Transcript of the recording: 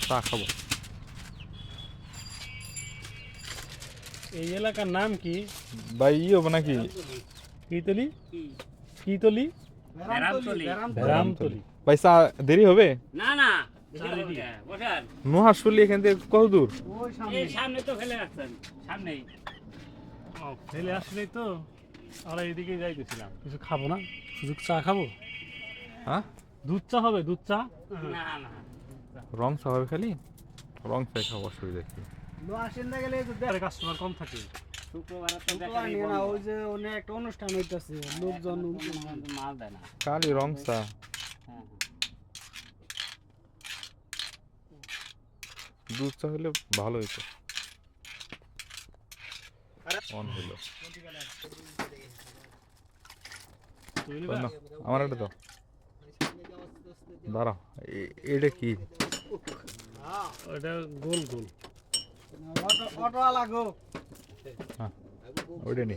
চা খাবো। এই এলাকার নাম কি ভাই ই হবো নাকি? কিতলি কিতলি ভেরামতলি। ভাই চা দেরি হবে? না না বসান মহাশুলি এখান থেকে কত দূর? এই সামনে তো ফেলে রাখছেন সামনেই ফেলে আসলেই তো আমরা এদিকে যাইতেছিলাম, কিছু খাবো না, শুধু চা খাবো। হ্যাঁ, দুধ চা হবে, দুধ চা। না না রং চা হবে খালি? রং চাই খাবো, অসুবিধা কি? আরে কাস্টমার কম থাকে। শুক্রবার তো শুক্রবার নিয়ে না, ওই যে অনেক একটা অনুষ্ঠান হইতাছে, লোকজন মাল দেয় না খালি রং চা। হ্যাঁ দুধ চা হলে ভালো হইতো। অন হলো না, আমার এটা দাও। দাঁড়াও, এটা কি? ওটা গোল গোল। অটো লাগো। হ্যাঁ, ওইটা নি।